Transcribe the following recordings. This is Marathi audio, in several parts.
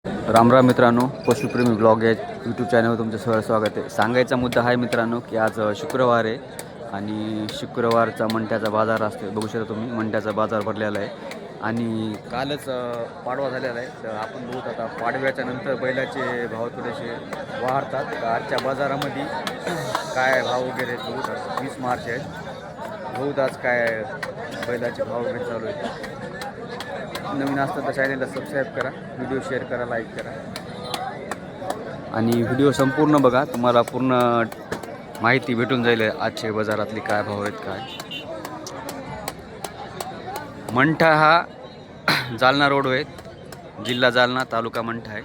राम राम मित्रांनो, पशुप्रेमी ब्लॉग या यूट्यूब चॅनलवर तुमचं सहर्ष स्वागत आहे. सांगायचा मुद्दा आहे मित्रांनो की आज शुक्रवार आहे आणि शुक्रवारचा मंठ्याचा बाजार असतो. बघू शकता तुम्ही मंठ्याचा बाजार भरलेला आहे आणि कालच पाडवा झालेला आहे. तर आपण बघू आता पाडव्याच्या नंतर बैलाचे भाव थोडेसे वाढतात. तर आजच्या बाजारामध्ये काय भाव वगैरे बघू 20 मार्च आहे. बहुत आज काय बैलाचे भाव वगैरे चालू आहेत. नवीन असतं तर चॅनलला सबस्क्राईब करा, व्हिडिओ शेअर करा, लाईक करा आणि व्हिडिओ संपूर्ण बघा. तुम्हाला पूर्ण माहिती भेटून जाईल आजच्या बाजारातली काय भाव आहेत. काय मंठा हा जालना रोड आहे, जिल्हा जालना, तालुका मंठा आहे.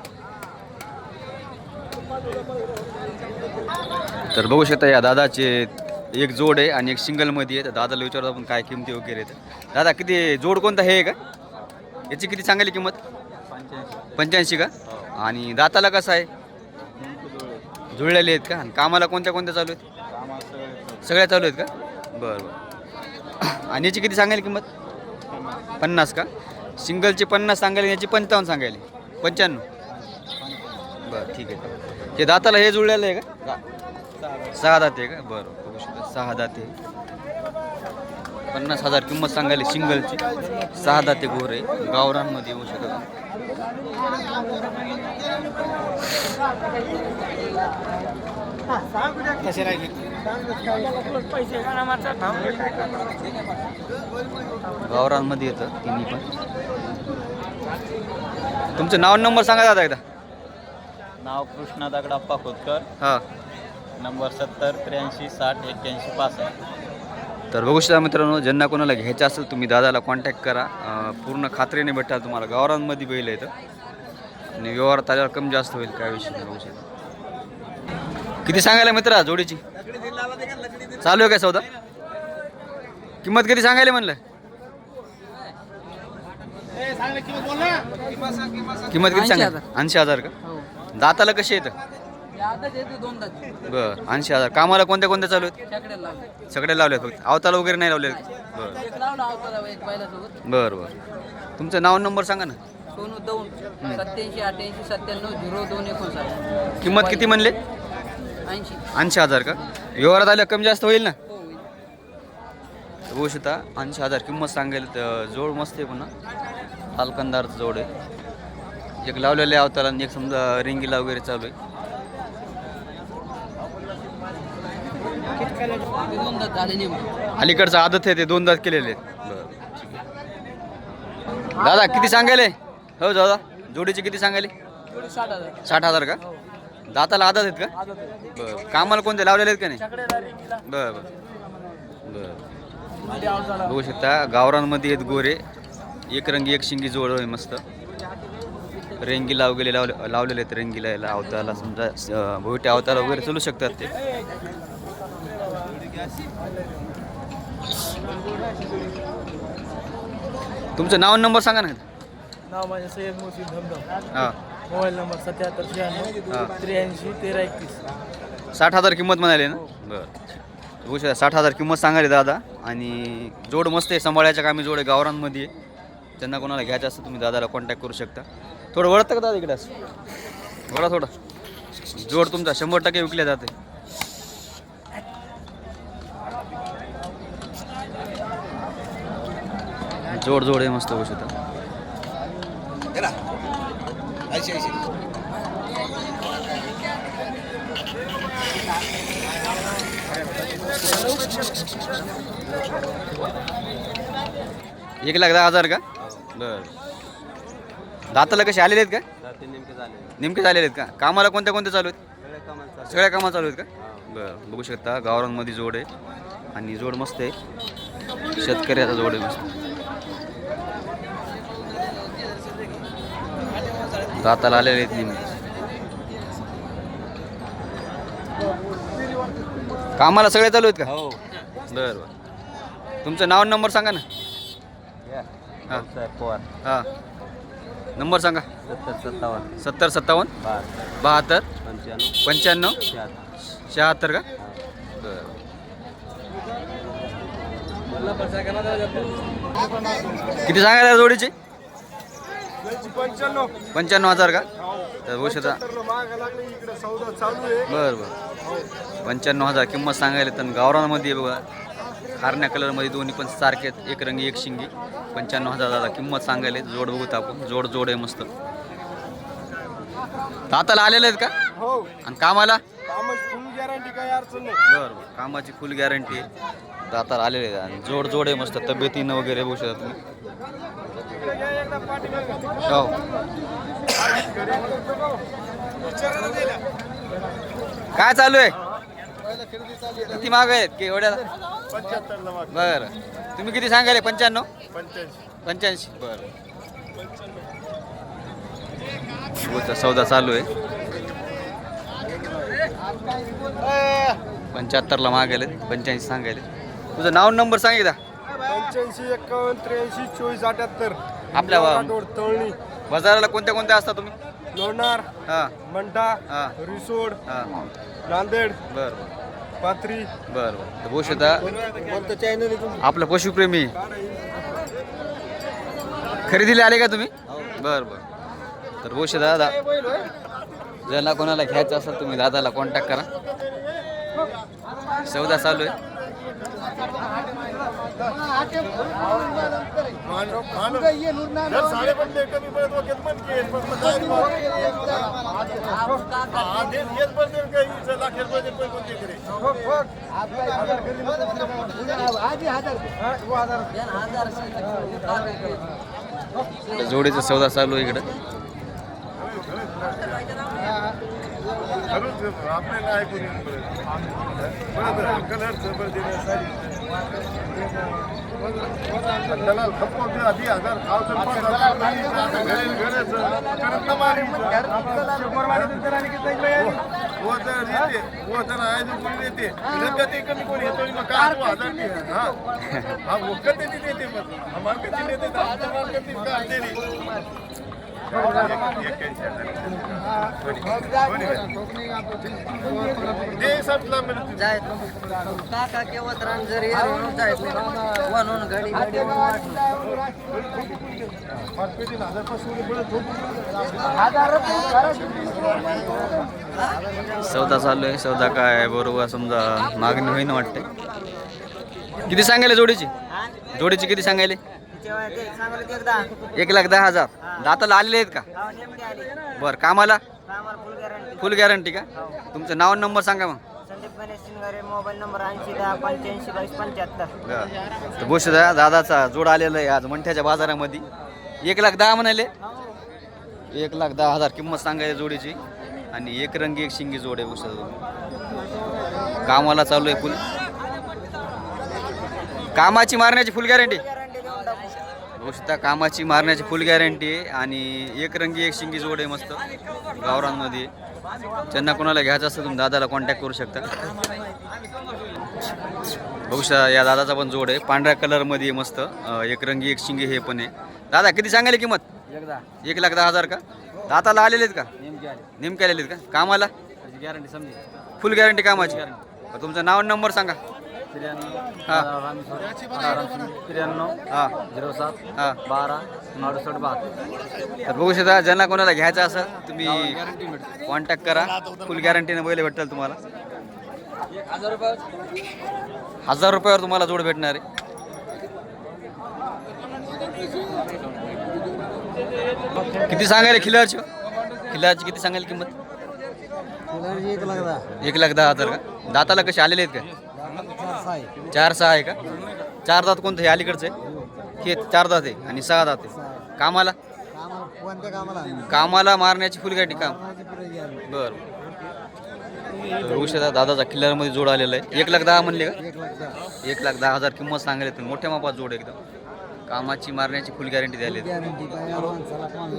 तर बघू शकता या दादाचे एक जोड आहे आणि एक सिंगलमध्ये आहे. तर दादाला विचारतो आपण काय किमती वगैरे आहेत. दादा किती जोड कोणता हे का? याची किती सांगायली किंमत? 85 का? आणि दाताला कसं आहे? जुळलेले आहेत का? आणि कामाला कोणत्या कोणत्या चालू आहेत? सगळ्या चालू आहेत का? बरं बरं. आणि याची किती सांगायली किंमत? 50 का? सिंगलची 50 सांगायली, याची 55 सांगायली. 95. बरं ठीक आहे. ते दाताला हे जुळलेलं आहे का? 6 दाते आहे का? बरं बघू शकता 6 दाते. 50,000 किंमत सांगायली सिंगलची. 6 दाते गोर आहे, गावरांमध्ये येऊ शकत. गावरांमध्ये येतं तिन्ही पण. तुमचं नाव नंबर सांगा दादा एकदा. नाव कृष्णा दगडाप्पा खोतकर. हां. नंबर 70 83 60 81 65. तर बघू शकता मित्रांनो, ज्यांना कोणाला घ्यायचं असेल तुम्ही दादाला कॉन्टॅक्ट करा. पूर्ण खात्रीने भेटाल तुम्हाला. गावरांमध्ये बैल येतं आणि व्यवहारात आल्यावर कमी जास्त होईल, काय विषय नाही. बघू शकता. किती सांगायला मित्रा जोडीची? चालू आहे काय सौदा? किंमत किती सांगायला म्हणलं? किंमत किती सांगा? 80,000 का? दाताला कशी येतं? बरं 80,000. कामाला कोणत्या कोणत्या चालू आहेत? सगळे लावले आहेत फक्त, अवताला वगैरे नाही लावले? बरं बरं बरं. तुमचं नाव नंबर सांगा ना. सोनू दौंड 87 88 97 02 59. किंमत किती म्हणले? 80,000 का? व्यवहारात आल्या कमी जास्त होईल ना? बघू शकता 80,000 किंमत सांगेल. तर जोड मस्त आहे, पुन्हा तालकंदारचं जोड आहे. एक लावलेलं आहे अवताला आणि एक समजा रिंगीला वगैरे चालू आहे. अलीकडचं आदत आहे ते 2 दात केलेले आहेत. बरं ठीक आहे. दादा किती सांगायले? हो दादा जोडीचे किती सांगायले? 60,000 का? दाताला आदत आहेत का? बरं. कामाला कोणते लावलेले आहेत का नाही? बरं बरं बरं. बघू शकता गावरांमध्ये आहेत गोरे. एक रंगी एक शिंगी जोड आहे मस्त. रेंगीला वगैरे लावलेले आहेत. रेंगीला याला अवताला समजा भोवटे अवताला वगैरे चालू शकतात ते. तुमचं नाव नंबर सांगा ना. नाव माझे सय्यद मोहसिन धमधम. हां. Mobile number 77 96 83 13 21. 60,000 किंमत म्हणाले ना? बरं. बघू शकता 60,000 किंमत सांगायला दादा. आणि जोड मस्त आहे, सांभाळायच्या कामी जोड आहे, गावरांमध्ये. ज्यांना कोणाला घ्यायचं असतं तुम्ही दादाला कॉन्टॅक्ट करू शकता. थोडं वळतं का दादा इकडे असं? वळा थोडं. जोड तुमचा 100% विकल्या जाते. जोड जोड आहे मस्त. बघू शकता. एक 1,10,000 का? बरं. दाताला कसे आलेले आहेत का? नेमके झालेले आहेत का? कामाला कोणत्या कोणत्या चालू आहेत? सगळ्या कामाला चालू आहेत का? बरं. बघू शकता गावरांमध्ये जोड आहे आणि जोड मस्त आहे. शेतकऱ्याचा जोड आहे मस्त. दाताला आलेले आहेत नेहमी. कामाला सगळे चालू आहेत का? हो. बरं बरं. तुमचं नाव नंबर सांगा ना. हां हां. नंबर सांगा. 70 57 72 95 76 का? बरं. किती सांगायला जोडीचे? 95,000 का? तर बघू शकता. बरं बरं 95,000 किंमत सांगायला. तर गावरानमध्ये बघा खारण्या कलरमध्ये दोन्ही पण सारखे आहेत, एक रंगी एक शिंगी. 95,000 दादा किंमत सांगायला. जोड बघूत आपण, जोड आहे मस्त. दाताला आलेले आहेत का? हो, आणि कामाला? कामाची फुल गॅरंटी, काही अडचण नाही. बरं कामाची फुल गॅरंटी आहे. दाताला आलेले आहेत आणि जोड आहे मस्त. तब्येतीनं वगैरे बघू शकता तुम्ही. हो काय चालू आहे? किती माग आहेत की एवढ्याला? 75 ला माग. बरं तुम्ही किती सांगायले? 95? 85. बरं सौदा चालू आहे. 75 ला मागायले, 85 सांगायले. तुझं नाव नंबर सांगितला. 85 51 83 24 78. आपल्या तळणी बाजाराला कोणत्या कोणत्या असता तुम्ही? लोणार, हां मंठा, हां रिसोड, हां. नांदेड, बरं पाथरी. बरं बरं बघू शकता कोणतं चॅनल आहे तुमचं? आपलं पशुप्रेमी. खरेदीला आले का तुम्ही? बरं बरं. तर बघू शकता दादा, ज्यांना कोणाला घ्यायचं असेल तुम्ही दादाला कॉन्टॅक्ट करा. सौदा चालू आहे. जोडीचा सौदा चालू आहे इकडं. काका केव्हा तर जरी म्हणून घडी घडी सौदा चालू आहे. सौदा काय बरोबर समजा मागणी होईन वाटते. किती सांगायले जोडीची? जोडीची किती सांगायले? 1,10,000. दाताला आलेले आहेत का? बरं कामाला? फुल गॅरंटी का? तुमचं नाव नंबर सांगा मग. Sandeep Ganesh Shingare, mobile number 80 10 85 22 75. तर गोष्ट दादाचा जोड आलेला आहे आज मंठ्याच्या बाजारामध्ये. 1,10,000 म्हणाले. 1,10,000 किंमत सांगायची जोडीची. आणि एक रंगी एक शिंगी जोड आहे. गोष्ट कामाला चालू आहे फुल. कामाची मारण्याची फुल गॅरंटी. गोष्ट कामाची मारण्याची फुल गॅरंटी आहे. आणि एक रंगी एक शिंगी जोड आहे मस्त गावरांमध्ये. ज्यांना कोणाला घ्यायचं असतं तुम्ही दादाला कॉन्टॅक्ट करू शकता. बघू शकता या दादाचा पण जोड आहे पांढऱ्या कलरमध्ये मस्त. एक रंगी एक शिंगी हे पण आहे. दादा किती सांगायला किंमत? 1,10,000 का? दाताला आलेले आहेत का? नेमके आलेले आहेत का? कामाला? गॅरंटी समजेल. फुल गॅरंटी कामाची. तुमचं नाव नंबर सांगा. 93 हां 93 हां 07 हां 12 68 72. तर बघू शकता ज्यांना कोणाला घ्यायचं असेल तुम्ही कॉन्टॅक्ट करा. फुल गॅरंटीनं बैल भेटेल तुम्हाला. 1,000 रुपयावर तुम्हाला जोड भेटणार आहे. किती सांगायला खिलारची? खिलारची किती सांगायला किंमत? 1,10,000 का? दाताला कसे आलेले आहेत का? 4-6 आहे का? 4 दात कोणतं हे अलीकडचं आहे? हे 4 दात आहे आणि 6 दात आहे. कामाला? कामाला मारण्याची फुल गॅरंटी काम. बरं बघू शकता दादाचा किल्ल्यामध्ये जोड आलेला आहे. 1,10,000 म्हणले का? 1,10,000 किंमत सांगेल. मोठ्या मापात जोड एकदम. कामाची मारण्याची फुल गॅरंटी द्यायला.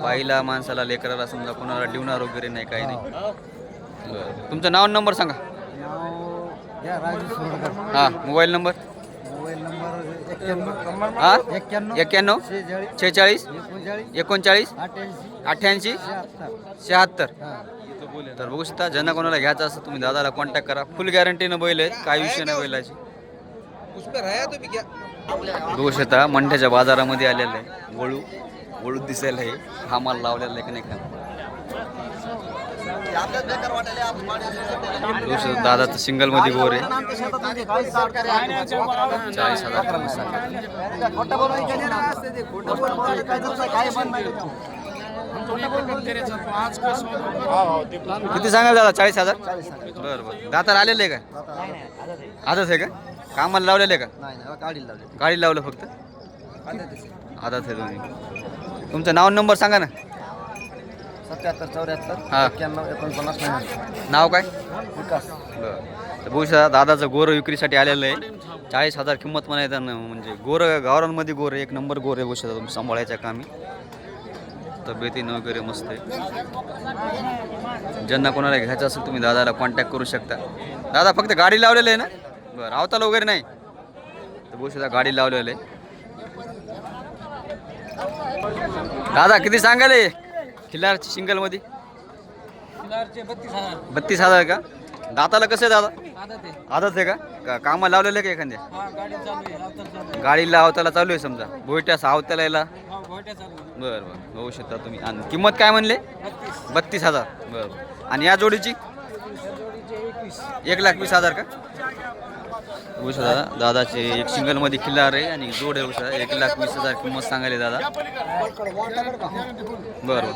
बाईला माणसाला लेकराला समजा कोणाला डिवणार वगैरे नाही काही नाही. बरं तुमचं नाव नंबर सांगा. हां मोबाईल नंबर? हां 91 46 39 88 76. तर बघू शकता ज्यांना कोणाला घ्यायचं असं तुम्ही दादाला कॉन्टॅक्ट करा. फुल गॅरंटीनं बैल आहेत, काही विषय नाही बैलाची. बघू शकता मंठ्याच्या बाजारामध्ये आलेलं आहे. वळू दिसायला आहे. हा माल लावलेला आहे का नाही का? दादाचं सिंगल मध्ये गोर आहे 40,000 किंमत सांगा. किती सांगाल दादा? 40,000. बरं बरं. दातार आलेले आहे का? आदत आहे का? कामाला लावलेले आहे का? गाडी लावलं फक्त आदत आहे दोन्ही. तुमचं नाव नंबर सांगा ना. 77 74 हा. 91 49 नाव काय? विकास. बरं. तर बघू शकता दादाचं गोरं विक्रीसाठी आलेलं आहे. 40,000 किंमत म्हणायचं ना, म्हणजे गोरं गावरांमध्ये गोरं एक नंबर गोरं आहे. बघू शकता तुम्ही सांभाळायच्या कामी. तब्येतीनं वगैरे मस्त आहे. ज्यांना कोणाला घ्यायचं असेल तुम्ही दादाला कॉन्टॅक्ट करू शकता. दादा फक्त गाडी लावलेलं आहे ना? बरं. अवताला वगैरे नाही तर बघू शकता गाडी लावलेलं आहे. दादा किती सांगाले खिल्लारची सिंगलमध्ये? 32,000 का? दाताला कसं आहे दादा? आदत आहे का? कामाला लावलेलं आहे का एखाद्या? गाडीला अवताला चालू आहे समजा बोयट्यास अवताला यायला. बरं बरं. बघू शकता तुम्ही. आणि किंमत काय म्हणले? 32,000. बरं. आणि या जोडीची 1,20,000 का? बघू शकता दादाचे एक सिंगलमध्ये खिल्लार आहे आणि जोड आहे. बघू शकता 1,20,000 किंमत सांगायला दादा. बरं बरं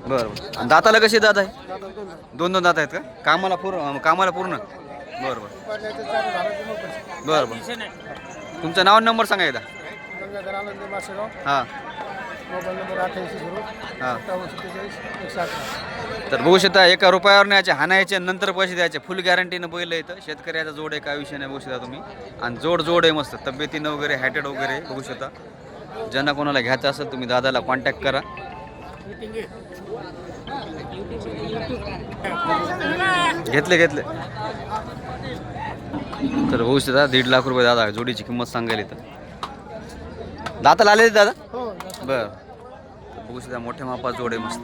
बरं. आणि दाताला कसे दात आहे? दोन दात आहेत का? कामाला पूर्ण? बरं बरं बरं बरं. तुमचं नाव नंबर सांगा एकदा. हां हां. तर बघू शकता एका रुपयावर न्यायचे हाणायचे नंतर पैसे द्यायचे. फुल गॅरंटीनं बैल येतं. शेतकऱ्याचा जोड आहे काय विषय नाही. बघू शकता तुम्ही. आणि जोड आहे मस्त तब्येतीनं वगैरे हॅटेड वगैरे. बघू शकता ज्यांना कोणाला घ्यायचं असेल तुम्ही दादाला कॉन्टॅक्ट करा. घेतले तर बघू शकता 1.5 लाख रुपये दादा जोडीची किंमत सांगायला तर. दाताला आले दादा? बरं. बघू शकता मोठ्या मापात जोड आहे मस्त.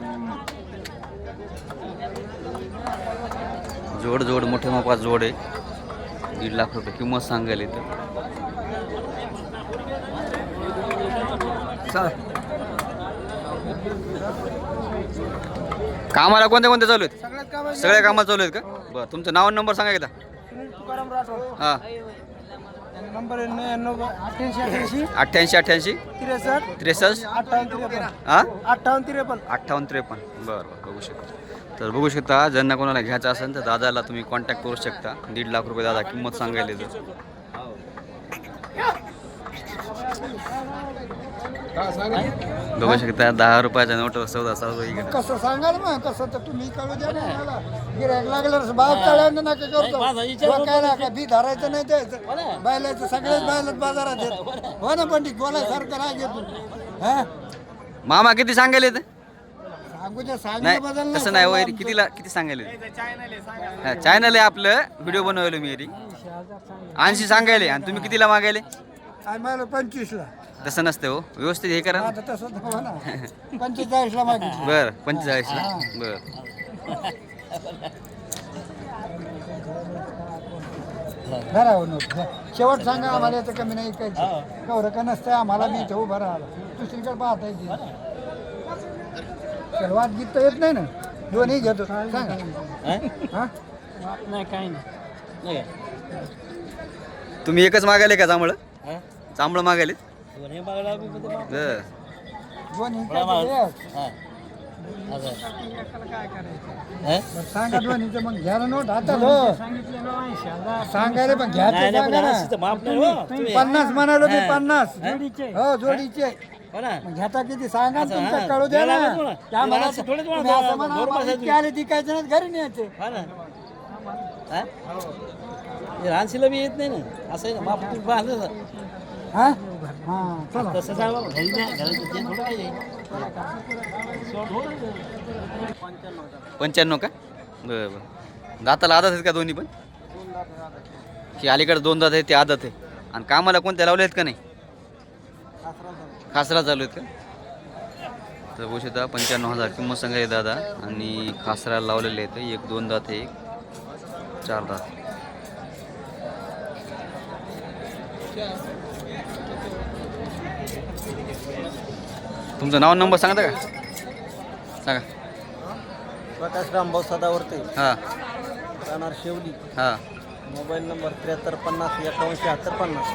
जोड मोठ्या मापात जोड आहे. 1.5 लाख रुपये किंमत सांगायला तर. कामाला कोणत्या चालू आहेत? सगळ्या कामाला चालू आहेत का? बरं. तुमचं नाव नंबर सांगा एकदा. हां. नंबर 88 88 63 हां 5853. बरं. बघू शकता. तर बघू शकता ज्यांना कोणाला घ्यायचं असेल तर दादाला तुम्ही कॉन्टॅक्ट करू शकता. 1.5 लाख रुपये दादा किंमत सांगायला तर. बघू शकता 10 रुपयाच्या नोटवर सौदा चालू आहे. कसं सांगाल मग कसं तर तुम्ही कळू द्या ना मला. गिऱ्हाईक लागलं भाव चढायला नका करतो. काय नका बी धरायचं नाही द्यायचं. बैलाचं सगळेच बैलच बाजारात आहेत. हो ना पंडित बोलायसारखं राग येतो. हा मामा किती सांगायले तर? सांगू द्या सांगू नाही बदल तसं नाही वैरी. किती सांगायले? हा चॅनल आहे आपलं. व्हिडिओ बनवलो मी एरी 80 सांगायले आणि तुम्ही कितीला मागायले? आम्हाला 25ला. तसं नसतं हो. व्यवस्थित हे करा. आता तसं हो ना 45ला मागितलं. बरं 45ला. बरं. बरं हो नोट शेवट सांगा आम्हाला याचं कमी नाही ऐकायचं. कवरं का नसतं आम्हाला मी इथं उभं राहिला. दुसरीकडे पाहता येते. वाद गीत तर येत नाही ना. दोन्ही घेतो सांगा. हां नाही काही नाही. तुम्ही एकच मागायले का जांभळं? जांभळं मागायले? बरं. दोन्ही सांगा दोन्हीचं मग घ्या ना नोट आता सांगायला पण घ्यायचं सांगा ना. 50 म्हणालो मी 50 हो जोडीचे. घेता किती सांगा तुमचं कळू द्या ना. आले तिकायचं नाही घरी न्यायचे. रानशीला बी येत नाही ना असं आहे ना. माप हां हां चला तसं सांगा घरी नाही घरी थोडं काही 95 का? बरं बरं. दाताला आदत आहेत का दोन्ही पण? की अलीकडे 2 दात आहेत ते आदत आहे. आणि कामाला कोणत्या लावले आहेत का नाही? खासरा चालू आहेत का? तर बघू शकता 95,000 किंमत सांगायला दादा. आणि खासरा लावलेले आहेत. 1-2 दात आहे 4 दात. तुमचं नाव नंबर सांगता का? सांगा. प्रकाश रामभाऊ सदावर्ते, हां राहणार शेवली. हां. मोबाईल नंबर 7350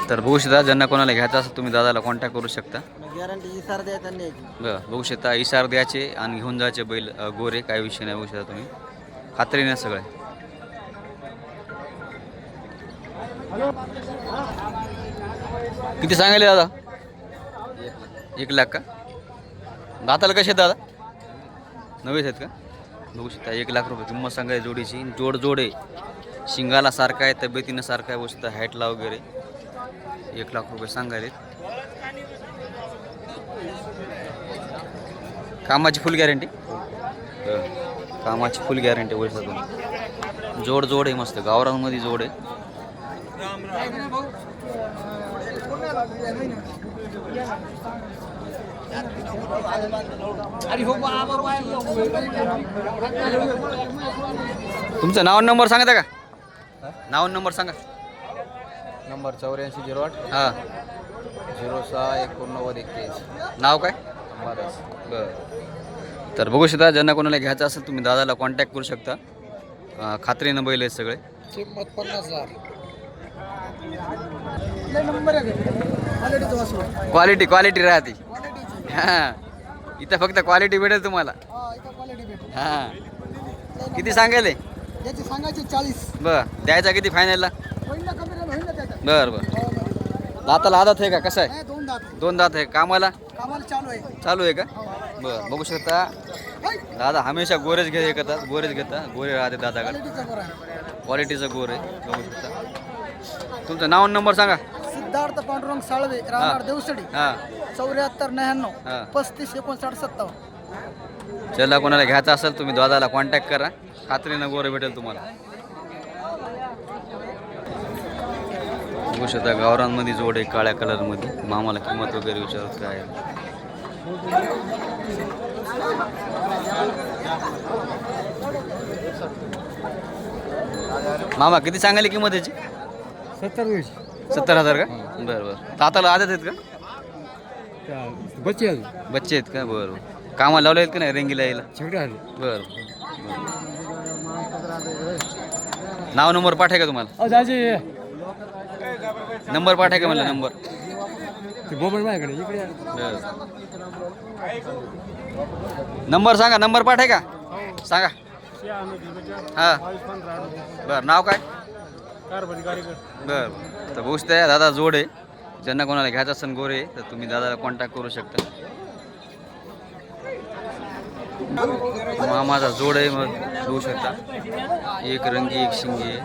तर बघू शकता ज्यांना कोणाला घ्यायचं असेल तुम्ही दादाला कॉन्टॅक्ट करू शकता. गॅरंटी इसार द्या त्यांनी. बरं बघू शकता इशार द्यायचे आणि घेऊन जायचे बैल गोरे, काय विषय नाही. बघू शकता तुम्ही खात्रीने सगळे. किती सांगायले दादा? 1 लाख का? दाताला कसे आहेत दादा? नवेच आहेत का? बघू शकता 1 लाख रुपये किंमत सांगायची जोडीची. जोड आहे, शिंगाला सारखा आहे, तब्येतीनं सारखा आहे. बघू शकता हाईटला वगैरे 1 लाख रुपये सांगायले. कामाची फुल गॅरंटी. कामाची फुल गॅरंटी बघू शकता तुम्ही. जोड आहे मस्त, गावरांमध्ये जोड आहे. तुमचं नाव नंबर सांगता का? नाव नंबर सांगा. नंबर 8408 हां. 068981. नाव काय? अंबादास. बरं. तर बघू शकता ज्यांना कोणाला घ्यायचं असेल तुम्ही दादाला कॉन्टॅक्ट करू शकता. खात्रीनं बैल आहेत सगळे. किंमत 50,000. क्वालिटी राहते. हां इथं फक्त क्वालिटी भेटेल तुम्हाला. हां किती सांगायले? याची सांगायची 40. बरं द्यायचा किती फायनलला? होईल ना, कमी होईल ना त्याच्यात. बरं. दाताला आदत आहे का? कसं आहे? नाही, 2 दात. 2 दात आहे. कामाला कामाला चालू आहे. चालू आहे का? बरं बघू शकता दादा हमेशा गोरेच घेतात. गोरे राहते दादाकडे. क्वालिटीचं बरं आहे. क्वालिटीचं गोर आहे. बघू शकता. तुमचं नाव नंबर सांगा. सिद्धार्थ पांडुरंग साळवे, राहणार देवसडी. हां 7499 हां. 3559 ज्याला कोणाला घ्यायचं असेल तुम्ही दादाला कॉन्टॅक्ट करा. खात्रीनं गोरे भेटेल तुम्हाला. बघू शकता गावरांमध्ये जोड आहे काळ्या कलरमध्ये. मामाला किंमत वगैरे विचारत काय आहे. मामा किती सांगायली किंमत याची? 70,000 का? बरं. दाताला आदत आहेत का? बच्चे बच्चे आहेत का? बरं. कामाला लावले आहेत का नाही रेंगीला यायला? बरं. नाव नंबर पाठाय का तुम्हाला? नंबर पाठाय का म्हणलं? नंबर नंबर सांगा. नंबर पाठाय का? सांगा. हां बरं. नाव काय? बरं. तर बघू शकता दादा जोड आहे. ज्यांना कोणाला घ्यायचं असेल गोरे तर तुम्ही दादाला कॉन्टॅक्ट करू शकता. मामाचा जोड आहे. मग बघू शकता एक रंगी एक शिंगी आहे.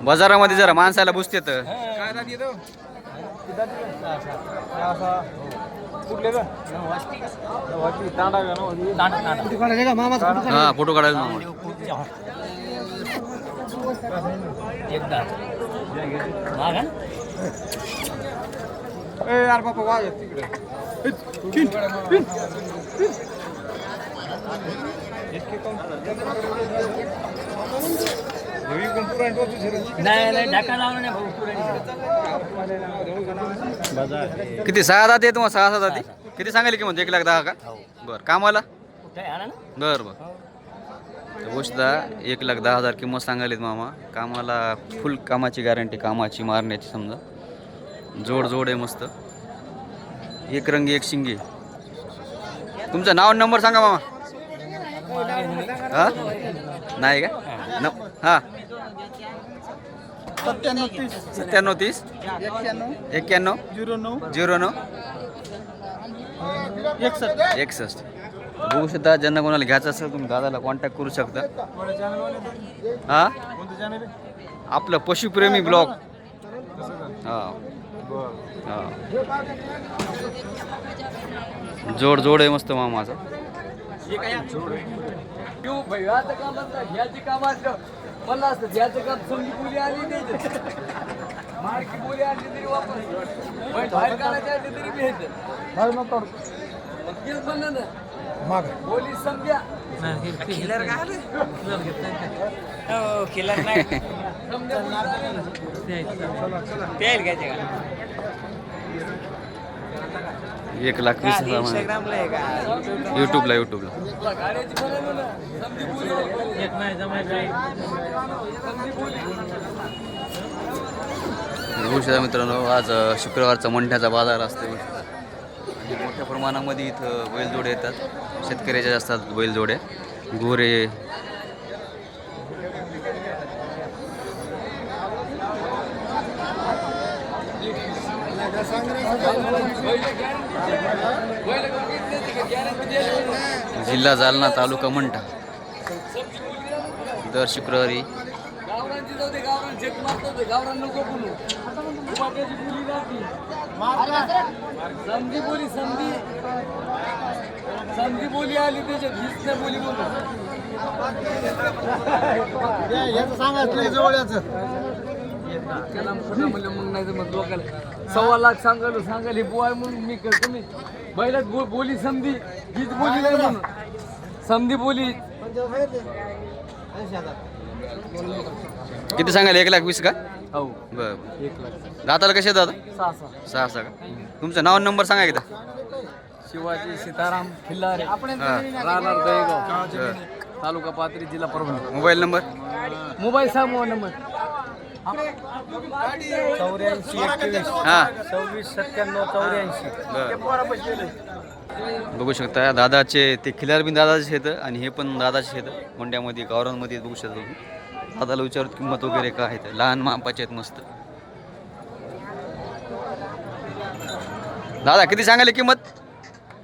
बाजारामध्ये जरा माणसाला बुसते तर हां फोटो काढायला मामा. किती 6 दात आहे तुम्हाला? 6 दाती किती सांगायली किंमत? 1,10,000 का? बरं. कामाला? बरं. गोष्ट 1,10,000 किंमत सांगायलीत मामा. कामाला फुल कामाची गॅरंटी, कामाची मारण्याची समजा. जोड आहे मस्त. एक रंगी एक शिंगी. तुमचं नाव नंबर सांगा मामा. हां नाही का? हां 9730 91 09 61. बघू शकता ज्यांना कोणाला घ्यायचं असेल तुम्ही दादाला कॉन्टॅक्ट करू शकता. हां आपलं पशुप्रेमी ब्लॉग. हां हां जोड आहे मस्त मामाचा. 1,20,000 यूट्यूबला बघू शकता मित्रांनो, आज शुक्रवारचा मंठ्याचा बाजार असतो आणि मोठ्या प्रमाणामध्ये इथं बैलजोडे येतात. शेतकऱ्याच्या असतात बैलजोड्या, गोरे. जिल्हा जालना, तालुका मंठा. दर शुक्रवारी संधी बोली आली त्याच्यात हीच नाही बोली त्याला खोटं म्हणलं मग नाही मग लोकांना 1.25 लाख सांगाल हे बुवा म्हणून मी करतो. मी बैलात बोली समधी हीच बोली नाही म्हणून समधी बोली. किती सांगाल? 1,20,000 का? हो बरं. 1 लाख दाताला कसे दादा? 6 6 का? तुमचं नाव नंबर सांगा एकदा. शिवाजी सीताराम खिल्लारे, हां. राहणार दहेगाव, तालुका पाथरी, जिल्हा परभणी. Mobile number? मोबाईल सांग नंबर 84 हां. 26 97 84. बघू शकता दादाचे ते खिलार बिन दादाचे आहेत आणि हे पण दादाचे आहेत. मोंड्यामध्ये गावरांमध्ये बघू शकता तुम्ही. दादाला विचारत किंमत वगैरे काय आहे. लहान मापाचे आहेत मस्त. दादा किती सांगायला किंमत?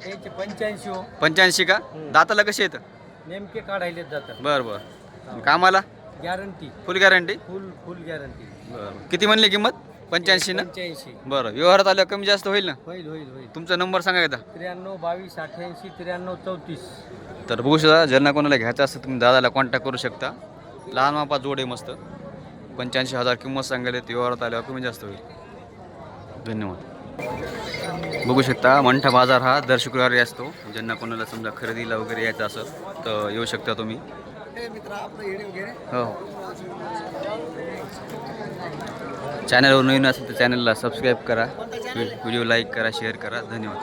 85 85 का? दाताला कसे येतं? नेमके काढायले जातात. बरं. कामाला गॅरंटी, फुल गॅरंटी? फुल गॅरंटी. बरं. किती म्हणले किंमत? 85 ना? 85 बरं. व्यवहारात आलं कमी जास्त होईल ना? होईल. तुमचा नंबर सांगा एकदा. 93 22 88 93 34. तर बघू शकता, ज्यांना कोणाला घ्यायचं असतं तुम्ही दादाला कॉन्टॅक्ट करू शकता. लहान मापा जोड आहे मस्त. 85,000 किंमत सांगायला. व्यवहारात आल्यावर कमी जास्त होईल. धन्यवाद. बघू शकता मंठा बाजार हा दर शुक्रवारी असतो. ज्यांना कोणाला समजा खरेदीला वगैरे यायचं असेल तर येऊ शकता तुम्ही. हो. चॅनलवर नवीन असेल तर चॅनलला सबस्क्राईब करा, व्हिडिओ लाईक करा, शेअर करा. धन्यवाद.